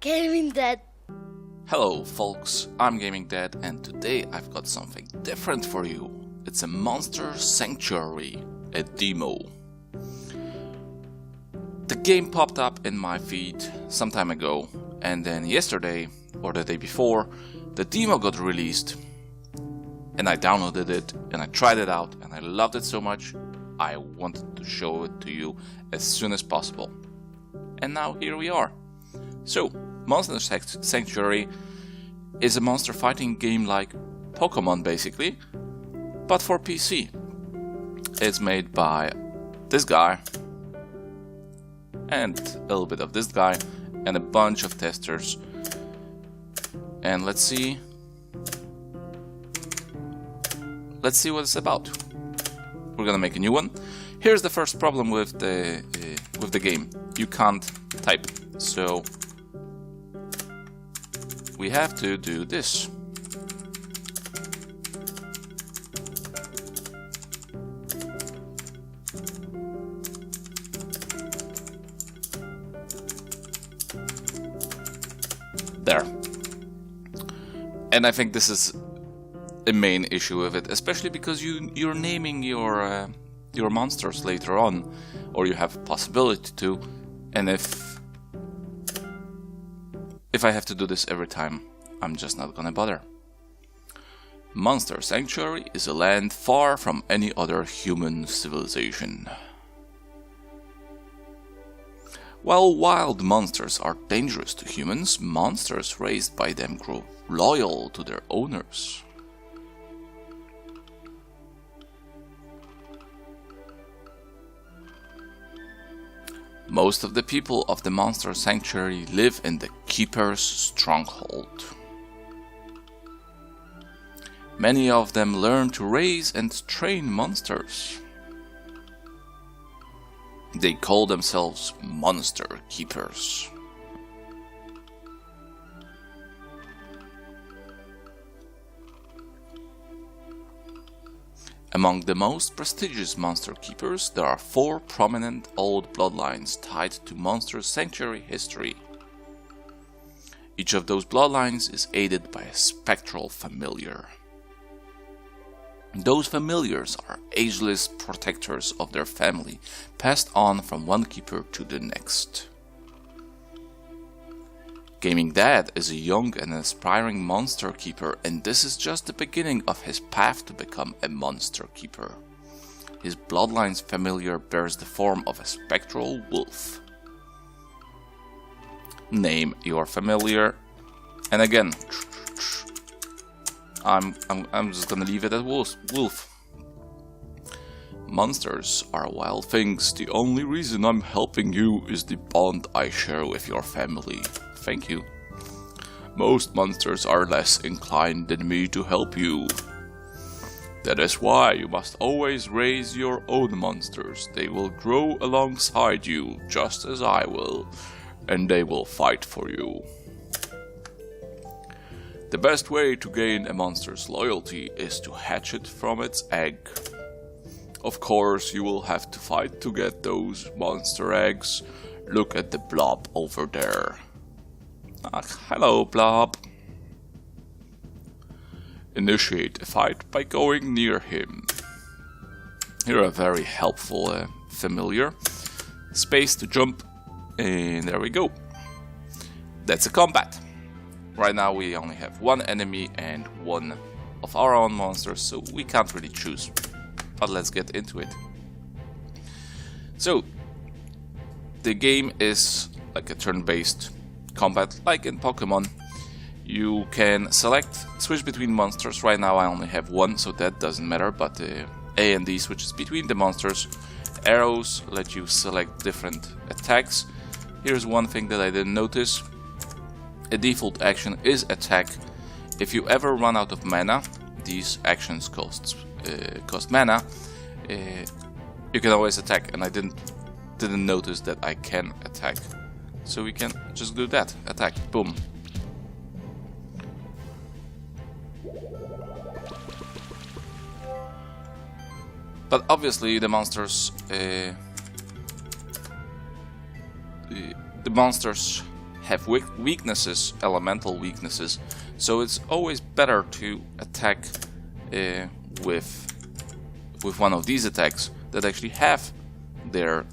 Gaming Dad. Hello folks, I'm Gaming Dad and today I've got something different for you. It's a Monster Sanctuary, a demo. The game popped up in my feed some time ago and then yesterday or the day before the demo got released and I downloaded it and I tried it out and I loved it so much I wanted to show it to you as soon as possible. And now here we are. So, Monster Sanctuary is a monster fighting game like Pokemon basically, but for PC. It's made by this guy and a little bit of this guy and a bunch of testers. And let's see what it's about. We're gonna make a new one. Here's the first problem with the game. You can't type, so we have to do this. There. And I think this is a main issue with it, especially because you're naming your monsters later on, or you have a possibility to, and if I have to do this every time, I'm just not gonna bother. Monster Sanctuary is a land far from any other human civilization. While wild monsters are dangerous to humans, monsters raised by them grow loyal to their owners. Most of the people of the Monster Sanctuary live in the Keeper's stronghold. Many of them learn to raise and train monsters. They call themselves Monster Keepers. Among the most prestigious Monster Keepers, there are 4 prominent old bloodlines tied to Monster Sanctuary history. Each of those bloodlines is aided by a spectral familiar. Those familiars are ageless protectors of their family, passed on from one keeper to the next. Gaming Dad is a young and aspiring monster keeper, and this is just the beginning of his path to become a monster keeper. His bloodline's familiar bears the form of a spectral wolf. Name your familiar, and again, I'm just gonna leave it at wolf. Monsters are wild things. The only reason I'm helping you is the bond I share with your family. Thank you. Most monsters are less inclined than me to help you. That is why you must always raise your own monsters. They will grow alongside you, just as I will, and they will fight for you. The best way to gain a monster's loyalty is to hatch it from its egg. Of course, you will have to fight to get those monster eggs. Look at the blob over there. Hello, Blob. Initiate a fight by going near him. You're a very helpful familiar. Space to jump, and there we go. That's a combat. Right now we only have one enemy and one of our own monsters, so we can't really choose. But let's get into it. So, the game is like a turn-based combat, like in Pokemon. You can switch between monsters. Right now I only have one, so that doesn't matter, but A and D switches between the monsters. Arrows let you select different attacks. Here's one thing that I didn't notice. A default action is attack. If you ever run out of mana, these actions cost mana, you can always attack, and I didn't notice that I can attack. So we can just do that. Attack. Boom. But obviously the monsters have weaknesses, elemental weaknesses, so it's always better to attack with one of these attacks that actually have their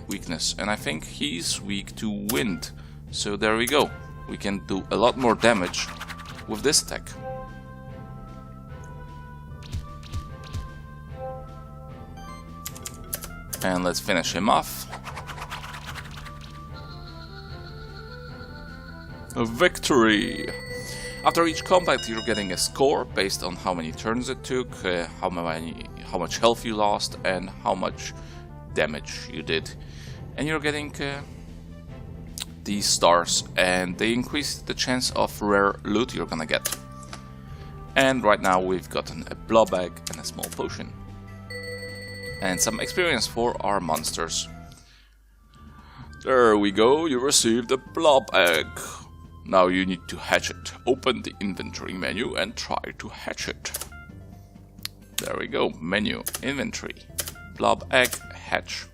weakness. And I think he's weak to wind, so there we go. We can do a lot more damage with this attack. And let's finish him off. A victory! After each combat you're getting a score based on how many turns it took, how much health you lost, and how much damage you did. And you're getting these stars, and they increase the chance of rare loot you're gonna get. And right now we've gotten a blob egg and a small potion. And some experience for our monsters. There we go, you received a blob egg. Now you need to hatch it. Open the inventory menu and try to hatch it. There we go, menu, inventory, blob egg, hatch.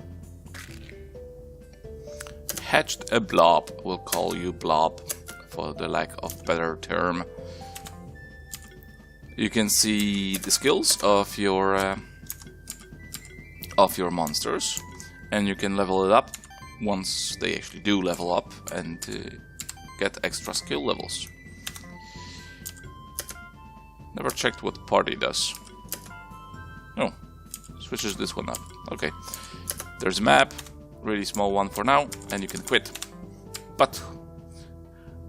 Hatched a blob, we'll call you blob for the lack of better term. You can see the skills of your monsters, and you can level it up once they actually do level up and get extra skill levels. Never checked what party does. Oh, switches this one up. Okay, there's a map, really small one for now, and you can quit. But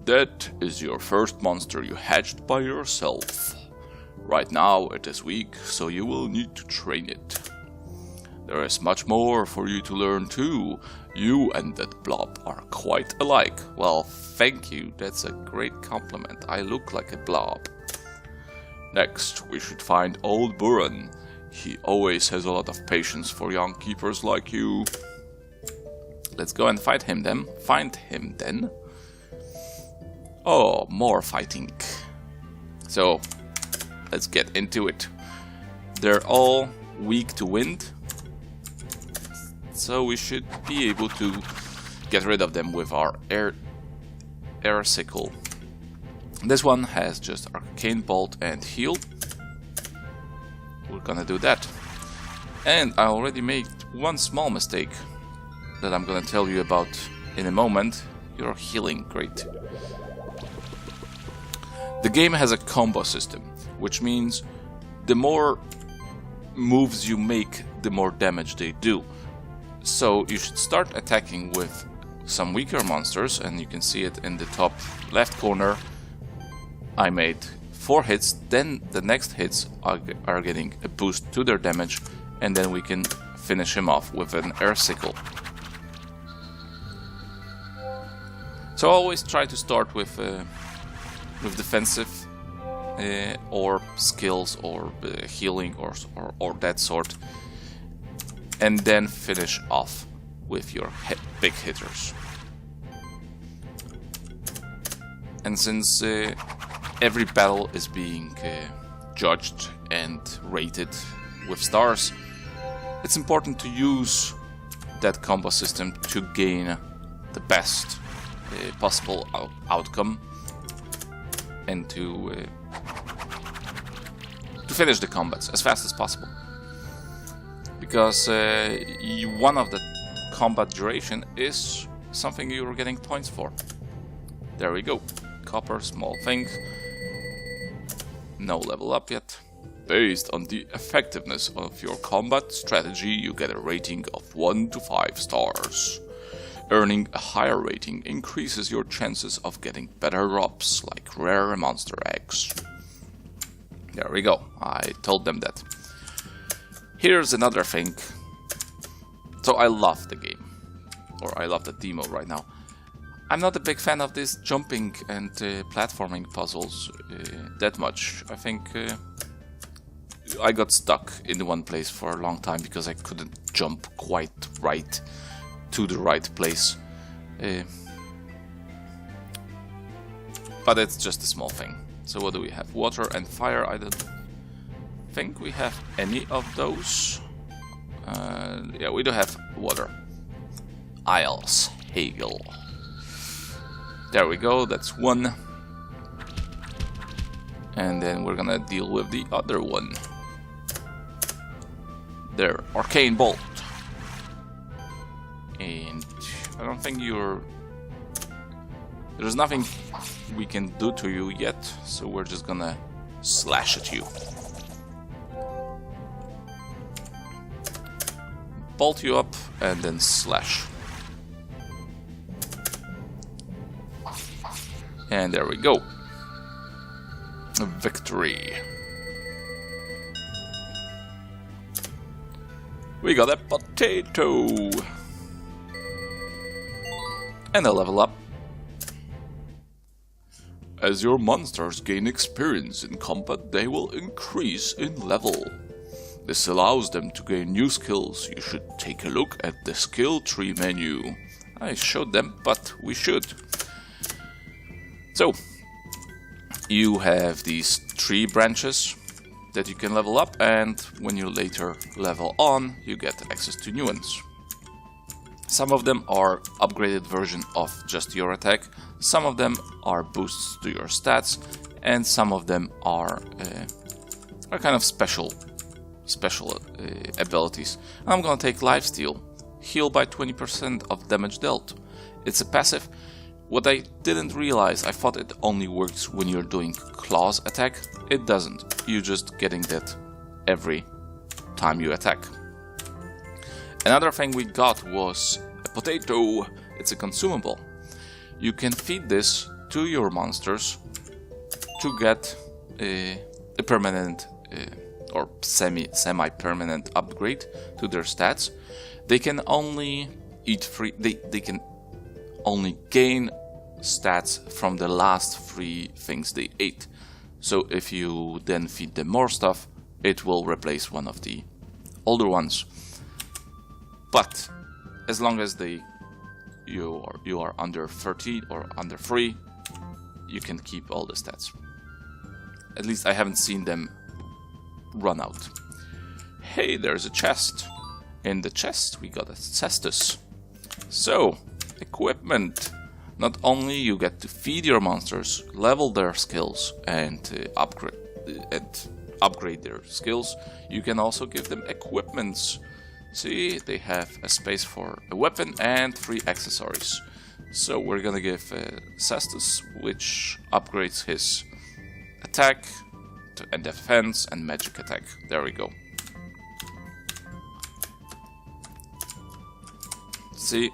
that is your first monster you hatched by yourself. Right now it is weak, so you will need to train it. There is much more for you to learn too. You and that blob are quite alike. Well, thank you, that's a great compliment. I look like a blob. Next, we should find old Buran. He always has a lot of patience for young keepers like you. Let's go and fight him then. Find him then. Oh, more fighting. So, let's get into it. They're all weak to wind, so we should be able to get rid of them with our heir sickle. This one has just arcane bolt and heal. We're gonna do that. And I already made one small mistake that I'm gonna tell you about in a moment. You're healing, great. The game has a combo system, which means the more moves you make, the more damage they do. So you should start attacking with some weaker monsters, and you can see it in the top left corner. I made 4 hits, then the next hits are getting a boost to their damage, and then we can finish him off with an heir sickle. So always try to start with defensive or skills or healing or that sort, and then finish off with your big hitters. And since every battle is being judged and rated with stars, it's important to use that combo system to gain the best possible outcome and to finish the combats as fast as possible. Because one of the combat duration is something you're getting points for. There we go. Copper, small thing. No level up yet. Based on the effectiveness of your combat strategy, you get a rating of 1 to 5 stars. Earning a higher rating increases your chances of getting better drops, like rare monster eggs. There we go, I told them that. Here's another thing. So I love the game, or I love the demo right now. I'm not a big fan of this jumping and platforming puzzles that much. I think I got stuck in one place for a long time because I couldn't jump quite right to the right place. But it's just a small thing. So what do we have? Water and fire. I don't think we have any of those. Yeah, we do have water. Isles, Hegel. There we go, that's one. And then we're gonna deal with the other one. There, Arcane Bolt. And I don't think there's nothing we can do to you yet, so we're just gonna slash at you. Bolt you up and then slash. And there we go. Victory. We got a potato. And a level up. As your monsters gain experience in combat, they will increase in level. This allows them to gain new skills. You should take a look at the skill tree menu. I showed them, but we should. So, you have these 3 branches that you can level up, and when you later level on, you get access to new ones. Some of them are upgraded version of just your attack, some of them are boosts to your stats, and some of them are kind of special abilities. I'm gonna take Lifesteal, heal by 20% of damage dealt. It's a passive. What I didn't realize, I thought it only works when you're doing claws attack. It doesn't. You're just getting that every time you attack. Another thing we got was a potato. It's a consumable. You can feed this to your monsters to get a permanent or semi-permanent upgrade to their stats. They can only eat free. They can only gain stats from the last 3 things they ate. So if you then feed them more stuff, it will replace one of the older ones. But as long as you are under 30 or under 3, you can keep all the stats. At least I haven't seen them run out. Hey, there's a chest. In the chest we got a cestus. So, equipment. Not only you get to feed your monsters, level their skills, and upgrade their skills, you can also give them equipments. See, they have a space for a weapon and 3 accessories. So we're gonna give Cestus, which upgrades his attack and defense and magic attack. There we go. See,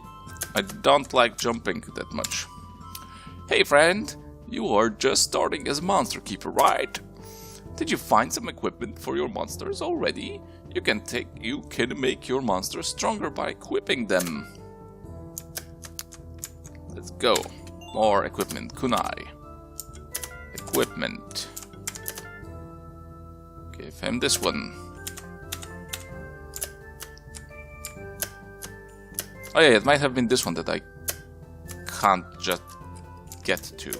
I don't like jumping that much. Hey friend, you are just starting as Monster Keeper, right? Did you find some equipment for your monsters already? You can make your monsters stronger by equipping them. Let's go. More equipment. Kunai. Equipment. Give him this one. Oh yeah, it might have been this one that I can't just get to.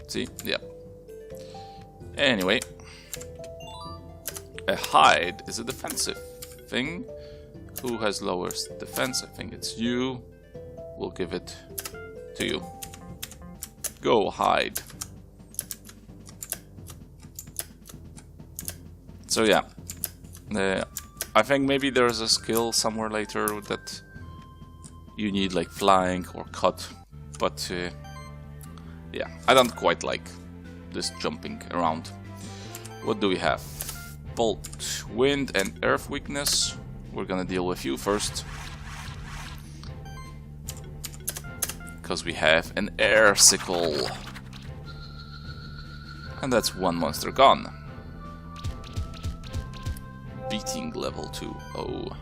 See? Yeah. Anyway. A hide is a defensive thing. Who has lowest defense? I think it's you. We'll give it to you. Go hide. So yeah. I think maybe there's a skill somewhere later that you need, like flying or cut, but yeah, I don't quite like this jumping around. What do we have? Bolt, wind and earth weakness. We're gonna deal with you first, because we have an air sickle, and that's one monster gone. Beating level 2. Oh.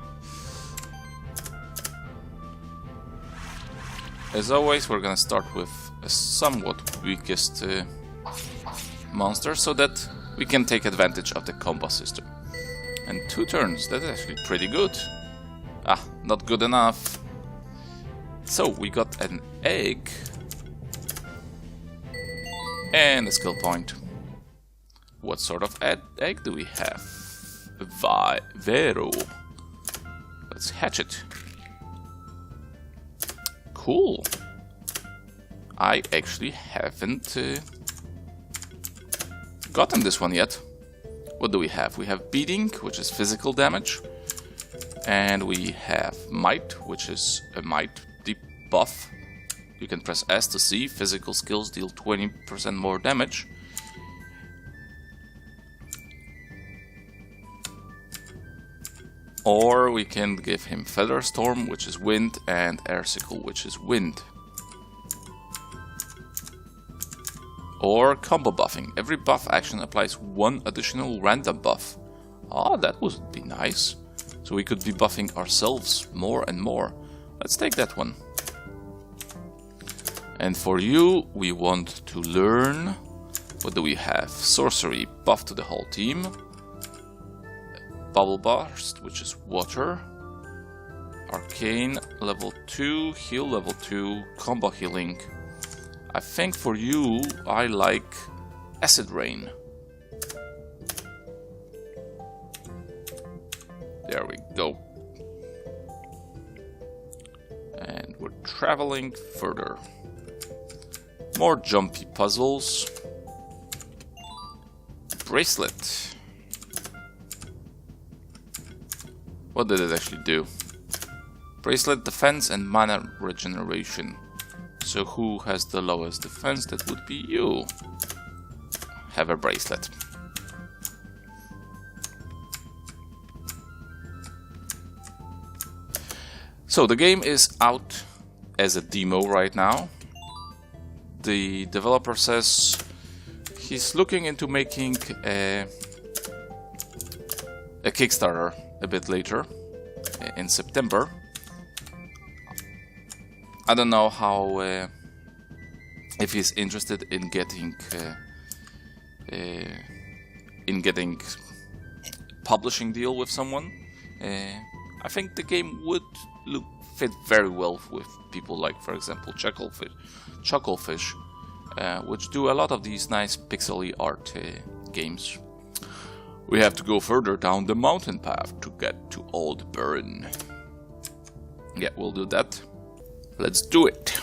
As always, we're gonna start with a somewhat weakest monster, so that we can take advantage of the combo system. And 2 turns, that's actually pretty good. Ah, not good enough. So, we got an egg. And a skill point. What sort of egg do we have? Vero. Let's hatch it. Cool. I actually haven't gotten this one yet. What do we have? We have beating, which is physical damage. And we have might, which is a might debuff. You can press S to see. Physical skills deal 20% more damage. Or we can give him Feather Storm, which is wind, and Airsicle, which is wind. Or combo buffing. Every buff action applies one additional random buff. Oh, that would be nice. So we could be buffing ourselves more and more. Let's take that one. And for you, we want to learn... What do we have? Sorcery, buff to the whole team. Bubble Burst, which is water. Arcane, level 2. Heal, level 2. Combo healing. I think for you, I like Acid Rain. There we go. And we're traveling further. More jumpy puzzles. Bracelet. What did it actually do? Bracelet defense and mana regeneration. So who has the lowest defense? That would be you. Have a bracelet. So the game is out as a demo right now. The developer says he's looking into making a Kickstarter a bit later in September. I don't know how if he's interested in getting publishing deal with someone. I think the game would fit very well with people like, for example, Chucklefish, which do a lot of these nice pixely art games. We have to go further down the mountain path to get to Old Burn. Yeah, we'll do that. Let's do it.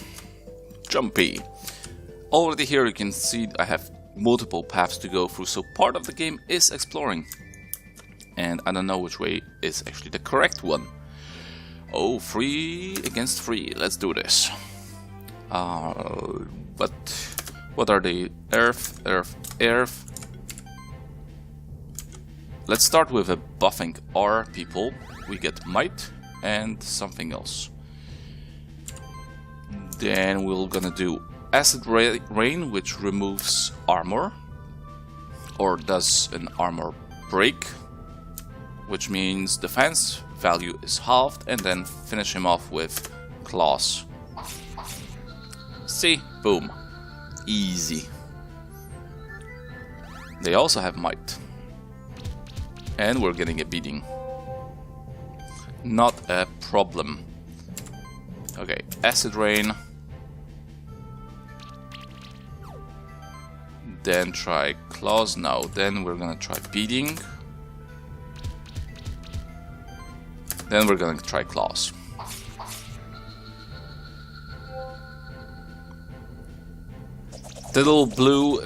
Jumpy. Already here you can see I have multiple paths to go through, so part of the game is exploring. And I don't know which way is actually the correct one. Oh, 3 against 3. Let's do this. But what are they? Earth. Let's start with a buffing our people. We get might and something else. Then we're gonna do Acid Rain, which removes armor, or does an armor break, which means defense value is halved, and then finish him off with claws. See? Boom. Easy. They also have might. And we're getting a beating. Not a problem. Okay, Acid Rain. Then try claws. No, then we're gonna try beating. Then we're gonna try claws. The little blue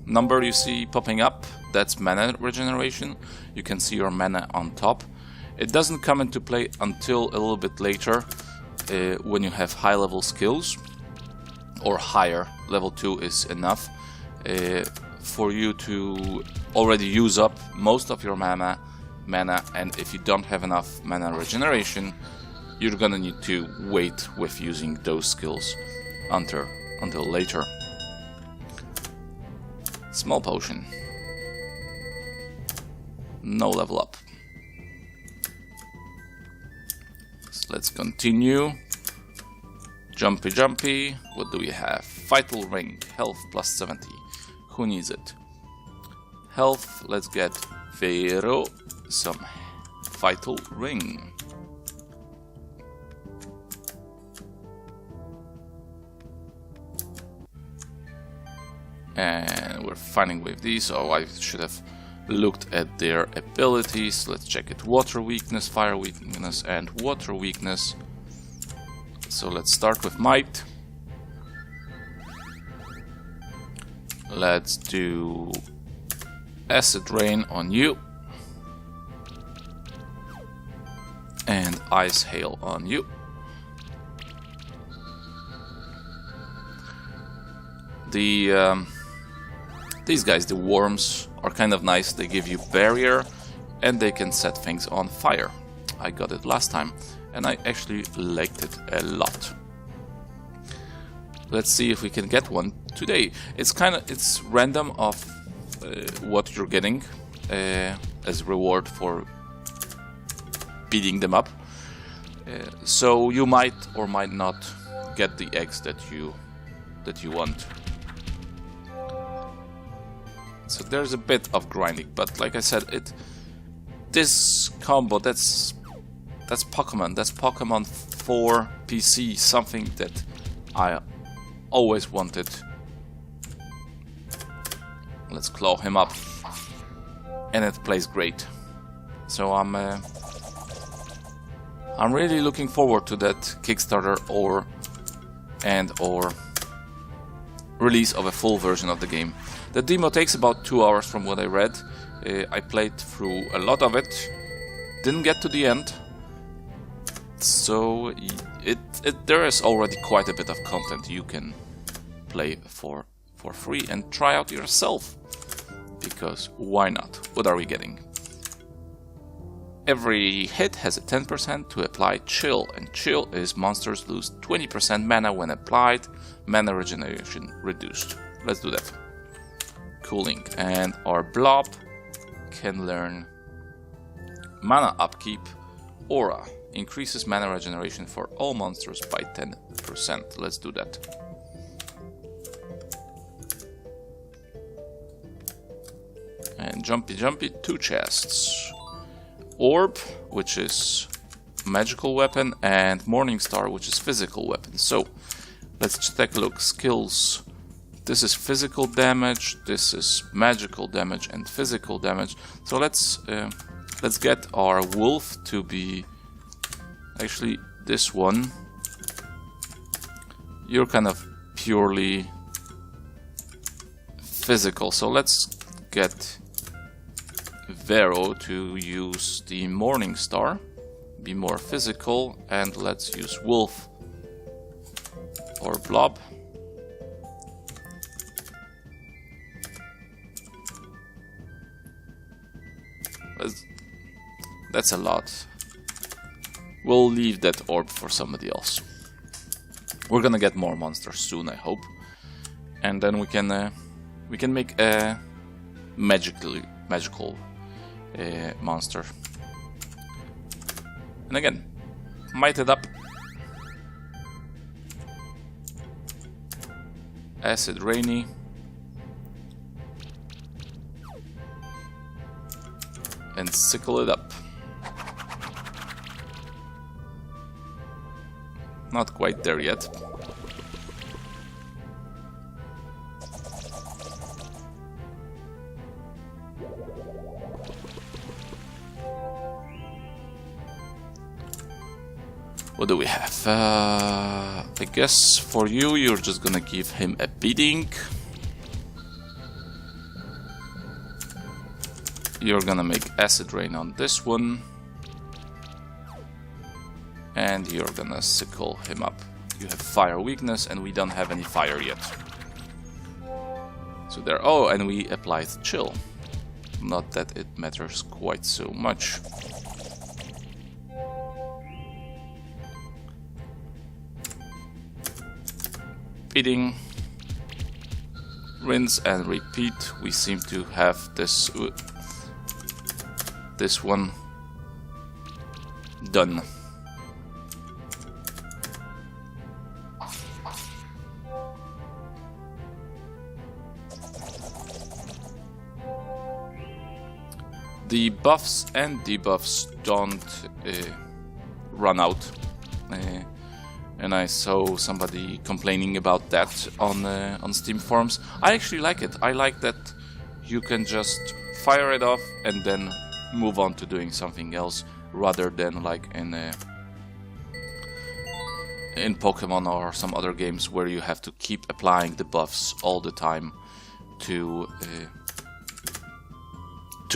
number you see popping up, that's mana regeneration. You can see your mana on top. It doesn't come into play until a little bit later when you have high level skills or higher. Level 2 is enough for you to already use up most of your mana, and if you don't have enough mana regeneration, you're gonna need to wait with using those skills until later. Small potion. No level up. So let's continue. Jumpy. What do we have? Vital Ring. Health plus 70. Who needs it? Health. Let's get Vero some Vital Ring. And we're finding with these. Oh, I should have looked at their abilities. Let's check it. Water weakness, fire weakness, and water weakness. So let's start with might. Let's do acid rain on you. And ice hail on you. These guys, the worms, are kind of nice. They give you barrier and they can set things on fire. I got it last time and I actually liked it a lot. Let's see if we can get one today. It's random of what you're getting as reward for beating them up. So you might or might not get the eggs that you want. So there's a bit of grinding, but like I said, this combo, that's Pokemon. That's Pokemon for PC, something that I always wanted. Let's claw him up, and it plays great. So I'm really looking forward to that Kickstarter or release of a full version of the game. The demo takes about 2 hours from what I read. I played through a lot of it, didn't get to the end, so there is already quite a bit of content you can play for free and try out yourself, because why not? What are we getting? Every hit has a 10% to apply chill, and chill is monsters lose 20% mana when applied, mana regeneration reduced. Let's do that. Cooling, and our blob can learn mana upkeep. Aura increases mana regeneration for all monsters by 10%. Let's do that. And jumpy jumpy, 2 chests. Orb, which is magical weapon, and Morning Star, which is physical weapon. So let's just take a look. Skills. This is physical damage, this is magical damage and physical damage. So let's get our wolf to be actually this one. You're kind of purely physical. So let's get Vero to use the Morning Star, be more physical, and let's use wolf or blob. That's a lot. We'll leave that orb for somebody else. We're gonna get more monsters soon, I hope, and then we can make a magical monster. And again, might it up. Acid Rainy. And sickle it up. Not quite there yet. What do we have? I guess for you, you're just gonna give him a beating. You're gonna make acid rain on this one. And you're gonna sickle him up. You have fire weakness and we don't have any fire yet. So there, oh, and we applied chill. Not that it matters quite so much. Beating. Rinse and repeat. We seem to have this one done. The buffs and debuffs don't run out, and I saw somebody complaining about that on Steam forums. I actually like it. I like that you can just fire it off and then move on to doing something else, rather than like in Pokemon or some other games where you have to keep applying the buffs all the time. to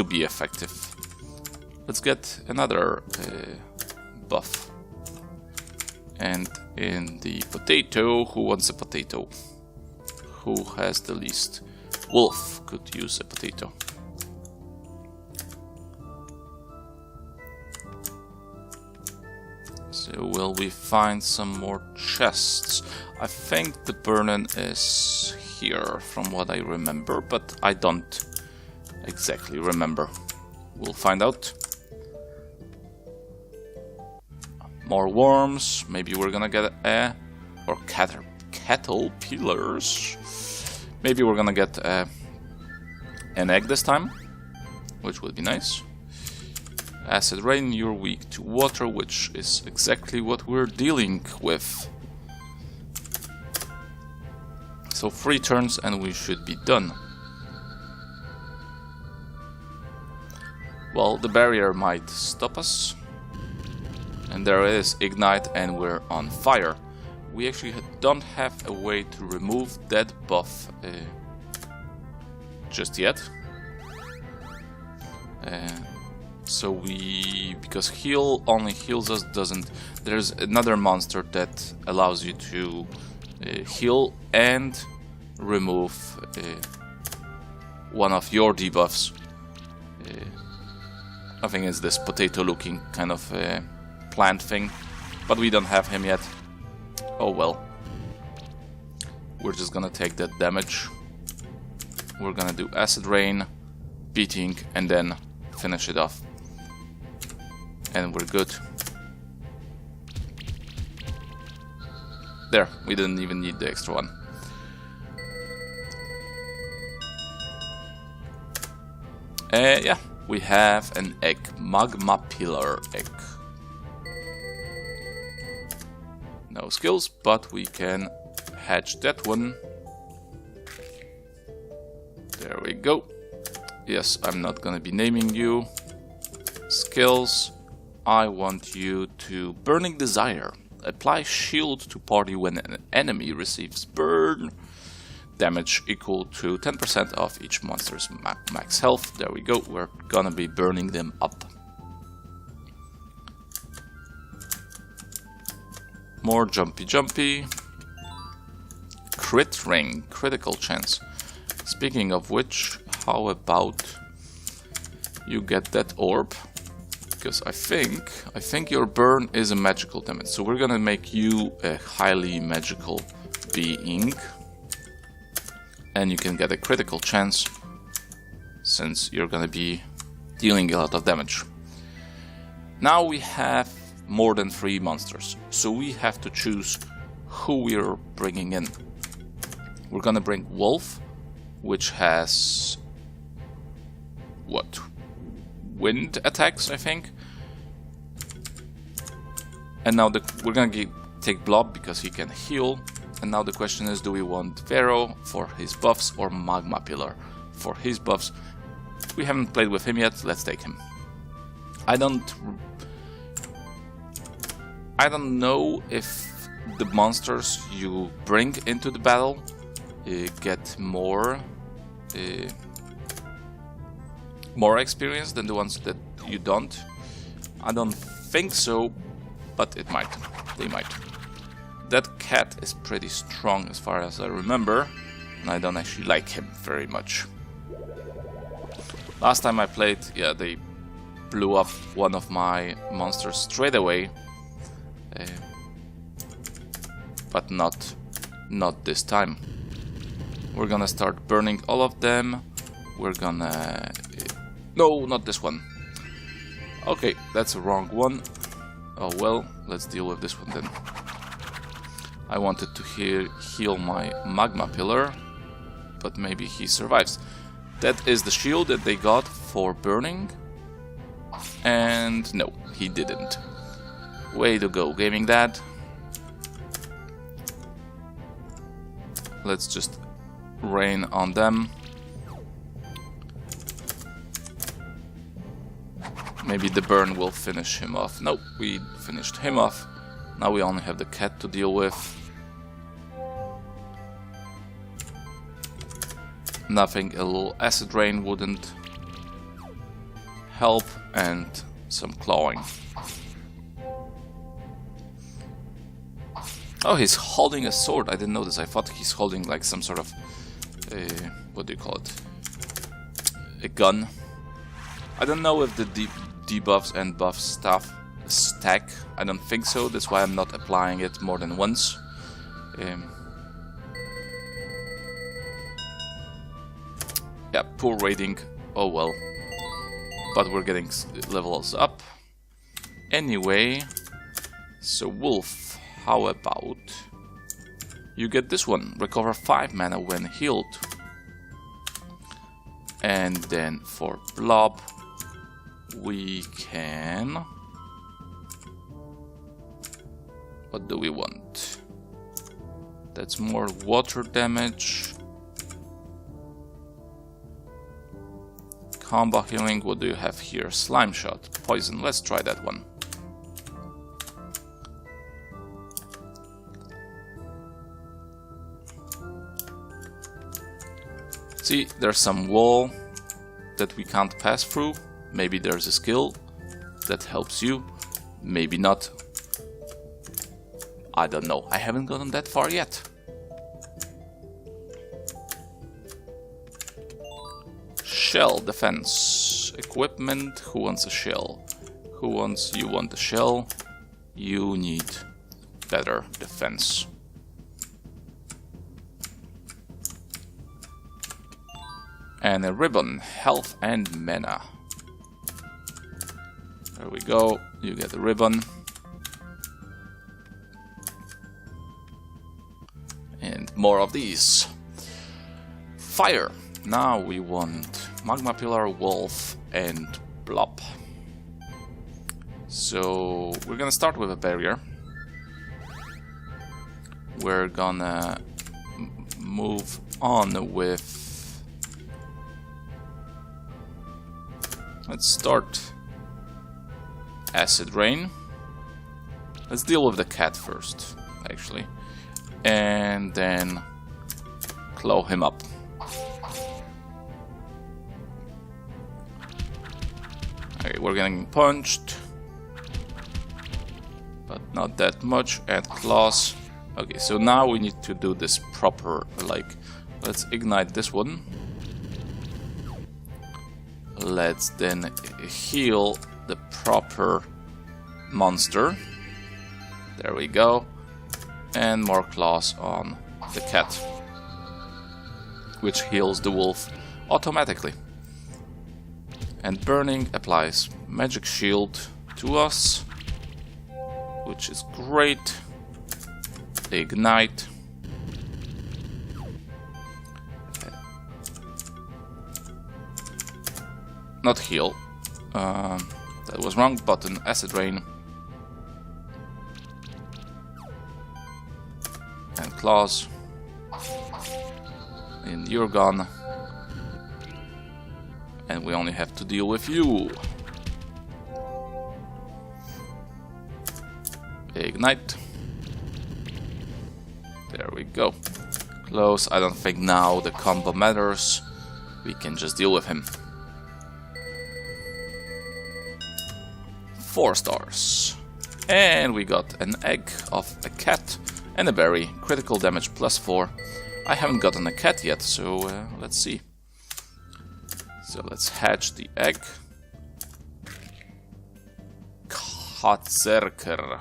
be effective. Let's get another buff. And in the potato, who wants a potato? Who has the least? Wolf could use a potato. So will we find some more chests? I think the burden is here from what I remember, but I don't exactly remember. We'll find out. More worms. Maybe we're gonna get a... or caterpillars. Maybe we're gonna get an egg this time, which would be nice. Acid rain, you're weak to water, which is exactly what we're dealing with. So 3 turns and we should be done. Well, the barrier might stop us. And there is ignite and we're on fire. We actually don't have a way to remove that buff just yet. So because heal only heals us, doesn't. There's another monster that allows you to heal and remove one of your debuffs. I think it's this potato looking kind of plant thing, but we don't have him yet. Oh well. We're just gonna take that damage. We're gonna do acid rain, beating, and then finish it off. And we're good. There, we didn't even need the extra one. Yeah, we have an egg, magma pillar egg. No skills, but we can hatch that one. There we go. Yes, I'm not gonna be naming you. Skills. I want you to Burning Desire. Apply shield to party when an enemy receives burn. Damage equal to 10% of each monster's max health. There we go. We're gonna be burning them up. More jumpy. Crit ring, critical chance. Speaking of which, how about you get that orb? Because I think your burn is a magical damage. So we're gonna make you a highly magical being. And you can get a critical chance since you're gonna be dealing a lot of damage. Now we have more than 3 monsters, so we have to choose who we're bringing in. We're gonna bring Wolf, which has what? Wind attacks, I think. And now we're gonna take Blob because he can heal. And now the question is, do we want Pharaoh for his buffs or Magma Pillar for his buffs? We haven't played with him yet, let's take him. I don't know if the monsters you bring into the battle get more experience than the ones that you don't. I don't think so, but it might. They might. That cat is pretty strong as far as I remember, and I don't actually like him very much. Last time I played, yeah, they blew up one of my monsters straight away, but not this time. We're gonna start burning all of them. We're gonna... No, not this one. Okay, that's a wrong one. Oh well, let's deal with this one then. I wanted to heal my Magma Pillar, but maybe he survives. That is the shield that they got for burning. And no, he didn't. Way to go, Gaming Dad. Let's just rain on them. Maybe the burn will finish him off. Nope, we finished him off. Now we only have the cat to deal with. Nothing, a little acid rain wouldn't help, and some clawing. Oh, he's holding a sword. I didn't notice. I thought he's holding like some sort of what do you call it? A gun. I don't know if the debuffs and buff stuff stack. I don't think so. That's why I'm not applying it more than once. Yeah, poor rating. Oh well. But we're getting levels up. Anyway, so Wolf, how about you get this one? Recover 5 mana when healed. And then for Blob, we can... What do we want? That's more water damage. Combo healing, what do you have here? Slime shot, poison, let's try that one. See, there's some wall that we can't pass through. Maybe there's a skill that helps you, maybe not. I don't know, I haven't gotten that far yet. Shell defense equipment. Who wants a shell? Who wants? You want a shell? You need better defense. And a ribbon, health and mana. There we go. You get a ribbon. And more of these. Fire. Now we want Magma Pillar, Wolf, and Blob. So we're gonna start with a barrier. We're gonna move on with... Let's start Acid Rain. Let's deal with the cat first, actually. And then claw him up. Okay, we're getting punched, but not that much, and claws. Okay, so now we need to do this proper, like, let's ignite this one. Let's then heal the proper monster. There we go. And more claws on the cat, which heals the wolf automatically. And burning applies magic shield to us, which is great. Ignite. Not heal. That was wrong button. Acid Rain. And claws. And you're gone. And we only have to deal with you. Ignite. There we go. Close. I don't think now the combo matters. We can just deal with him. 4 stars. And we got an egg of a cat and a berry. Critical damage +4. I haven't gotten a cat yet, so let's see. So let's hatch the egg. Katzerker.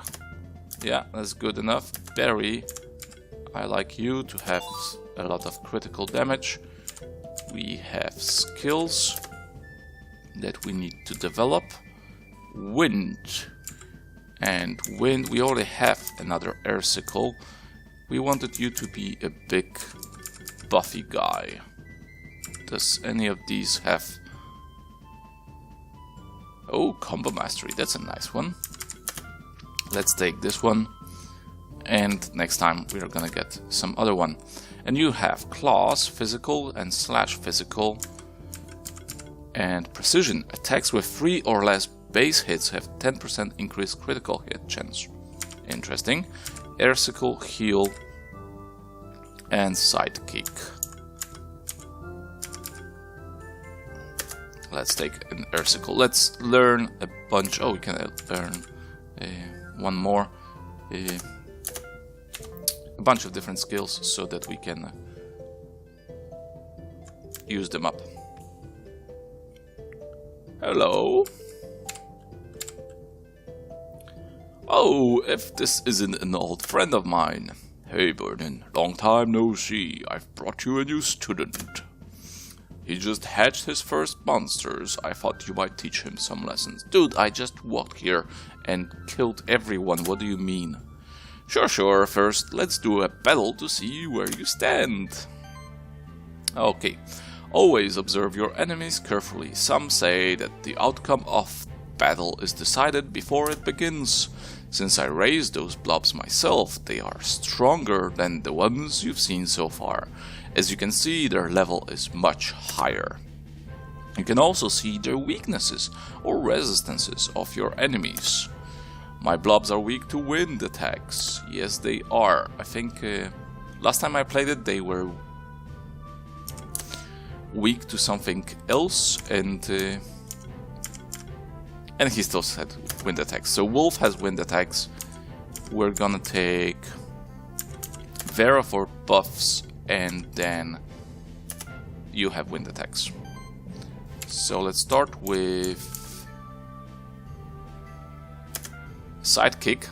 Yeah, that's good enough. Berry. I like you to have a lot of critical damage. We have skills that we need to develop. Wind. And wind, we already have another Ersicle. We wanted you to be a big buffy guy. Does any of these have... Oh, combo mastery, that's a nice one. Let's take this one. And next time we're gonna get some other one. And you have claws, physical and slash physical. And precision. Attacks with 3 or less base hits have 10% increased critical hit chance. Interesting. Ersicle, heal, and sidekick. Let's take an Ursicle. Let's learn a bunch. Oh, we can learn one more. A bunch of different skills so that we can use them up. Hello. Oh, if this isn't an old friend of mine. Hey, Burden, long time no see. I've brought you a new student. He just hatched his first monsters. I thought you might teach him some lessons. Dude, I just walked here and killed everyone. What do you mean? Sure. First, let's do a battle to see where you stand. Okay. Always observe your enemies carefully. Some say that the outcome of battle is decided before it begins. Since I raised those blobs myself, they are stronger than the ones you've seen so far. As you can see, their level is much higher. You can also see their weaknesses or resistances of your enemies. My blobs are weak to wind attacks. Yes, they are. I think last time I played it, they were weak to something else, and he still had wind attacks. So Wolf has wind attacks. We're gonna take Vera for buffs, and then you have wind attacks. So let's start with Sidekick.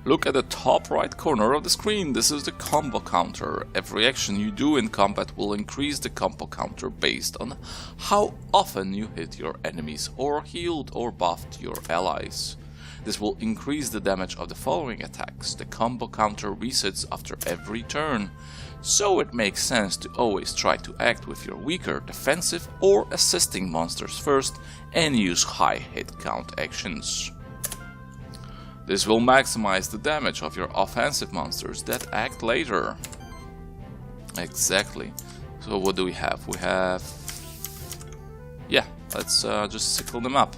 Look at the top right corner of the screen. This is the combo counter. Every action you do in combat will increase the combo counter based on how often you hit your enemies or healed or buffed your allies. This will increase the damage of the following attacks. The combo counter resets after every turn, so it makes sense to always try to act with your weaker defensive or assisting monsters first and use high hit count actions. This will maximize the damage of your offensive monsters that act later. Exactly. So what do we have? We have... yeah, let's just sickle them up.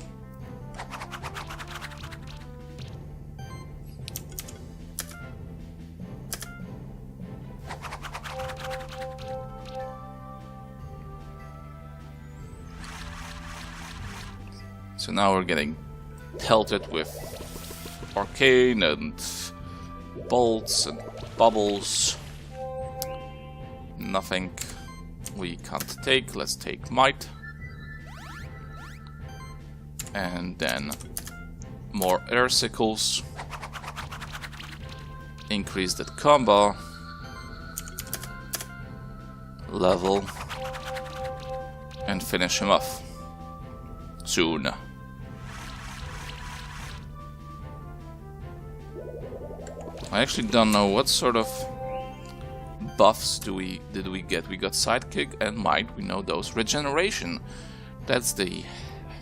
So now we're getting pelted with arcane and bolts and bubbles. Nothing we can't take. Let's take might. And then more Ursiccles. Increase that combo level and finish him off soon. I actually don't know what sort of buffs did we get. We got Sidekick and Might. We know those. Regeneration. That's the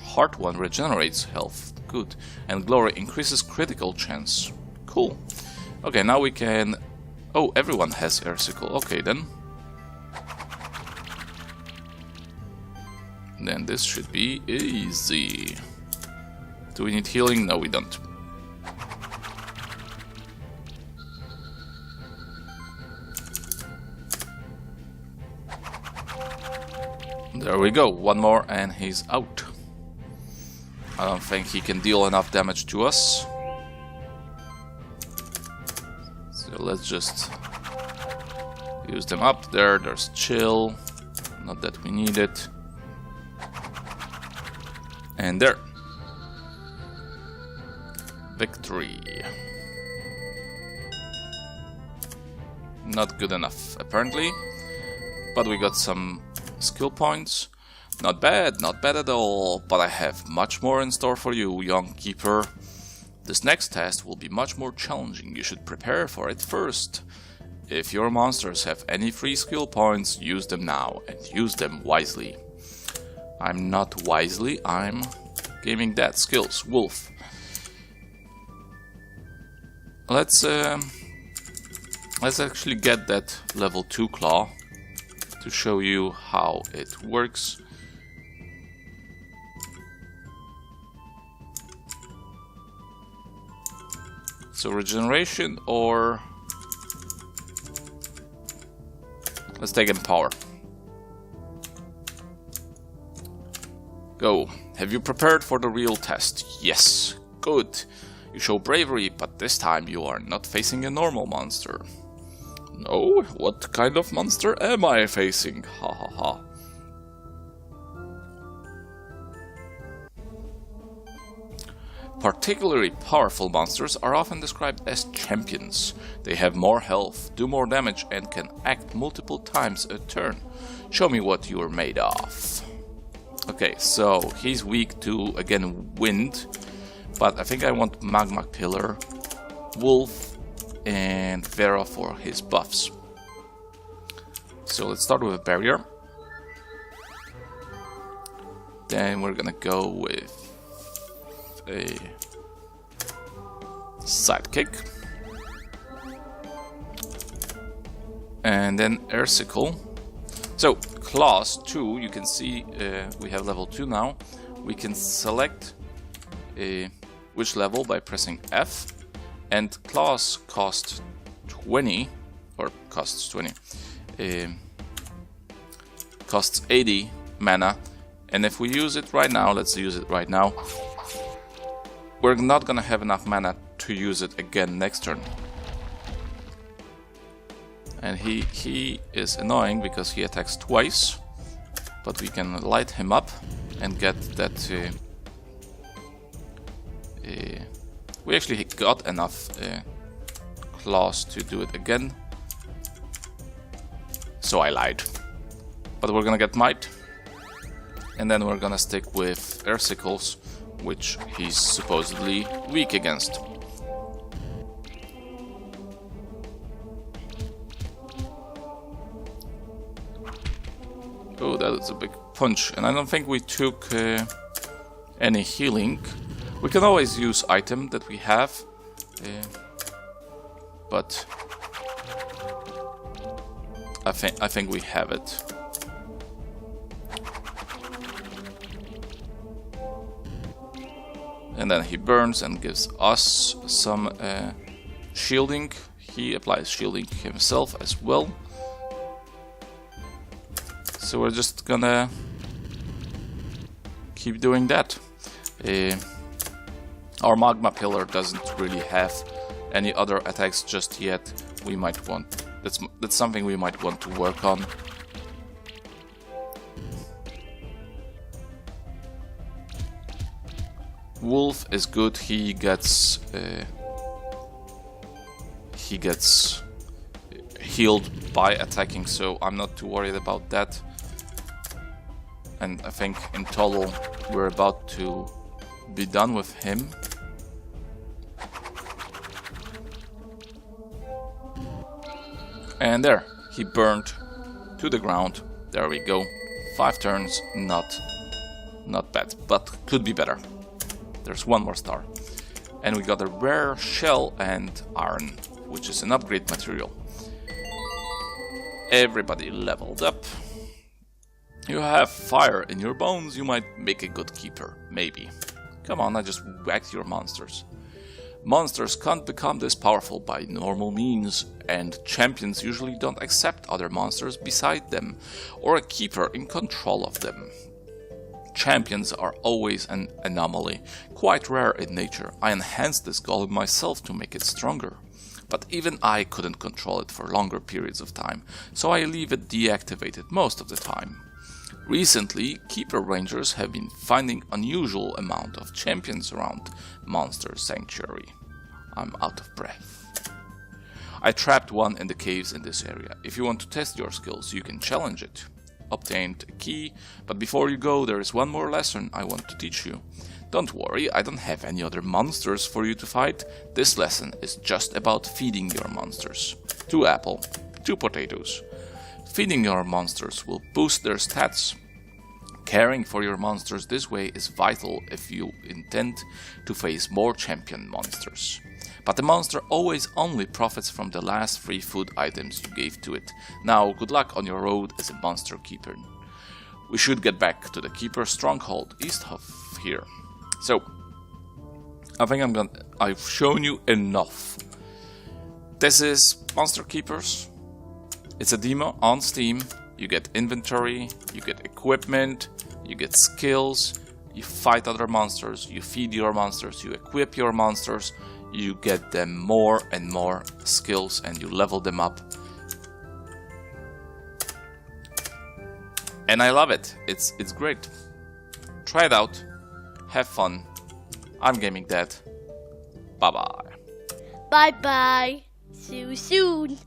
heart one. Regenerates health. Good. And Glory increases critical chance. Cool. Okay, now we can... oh, everyone has Ursicle. Okay, then. Then this should be easy. Do we need healing? No, we don't. There we go, one more and he's out. I don't think he can deal enough damage to us. So let's just use them up there. There's chill, not that we need it. And there. Victory. Not good enough, apparently. But we got some skill points. Not bad at all, but I have much more in store for you, young keeper. This next test will be much more challenging. You should prepare for it first. If your monsters have any free skill points, use them now, and use them wisely. I'm not wisely, I'm gaming that skills. Wolf. Let's actually get that level 2 claw to show you how it works. So regeneration, or let's take Empower. Go. Have you prepared for the real test? Yes. Good. You show bravery, but this time you are not facing a normal monster. No? What kind of monster am I facing? Ha ha ha. Particularly powerful monsters are often described as champions. They have more health, do more damage, and can act multiple times a turn. Show me what you are made of. Okay, so he's weak to, again, wind. But I think I want Magma Pillar, Wolf, and Vera for his buffs. So let's start with a barrier. Then we're gonna go with a sidekick. And then Offical. So, class 2, you can see we have level 2 now. We can select which level by pressing F, and class costs 20, or costs 20, costs 80 mana, and if we use it right now, let's use it right now, we're not gonna have enough mana to use it again next turn. And he is annoying because he attacks twice, but we can light him up and get that. We actually got enough claws to do it again, so I lied. But we're gonna get might, and then we're gonna stick with Officals, which he's supposedly weak against. Oh, that is a big punch, and I don't think we took any healing. We can always use item that we have, but I think we have it. And then he burns and gives us some shielding. He applies shielding himself as well. So we're just gonna keep doing that. Our Magma Pillar doesn't really have any other attacks just yet. We might want... That's something we might want to work on. Wolf is good. He gets healed by attacking, so I'm not too worried about that. And I think in total we're about to be done with him. And there, he burned to the ground. There we go. 5 turns, not bad, but could be better. There's one more star. And we got a rare shell and iron, which is an upgrade material. Everybody leveled up. You have fire in your bones, you might make a good keeper, maybe. Come on, I just whacked your monsters. Monsters can't become this powerful by normal means, and champions usually don't accept other monsters beside them, or a keeper in control of them. Champions are always an anomaly, quite rare in nature. I enhanced this golem myself to make it stronger. But even I couldn't control it for longer periods of time, so I leave it deactivated most of the time. Recently, Keeper Rangers have been finding unusual amount of champions around Monster Sanctuary. I'm out of breath. I trapped one in the caves in this area. If you want to test your skills, you can challenge it. Obtained a key, but before you go, there is one more lesson I want to teach you. Don't worry, I don't have any other monsters for you to fight. This lesson is just about feeding your monsters. 2 apple, 2 potatoes. Feeding your monsters will boost their stats. Caring for your monsters this way is vital if you intend to face more champion monsters. But the monster always only profits from the last 3 food items you gave to it. Now, good luck on your road as a monster keeper. We should get back to the keeper stronghold east of here. So, I think I've shown you enough. This is Monster Keepers. It's a demo on Steam. You get inventory, you get equipment, you get skills, you fight other monsters, you feed your monsters, you equip your monsters, you get them more and more skills and you level them up. And I love it. It's great. Try it out. Have fun. I'm Gaming Dad. Bye bye. Bye bye. See you soon.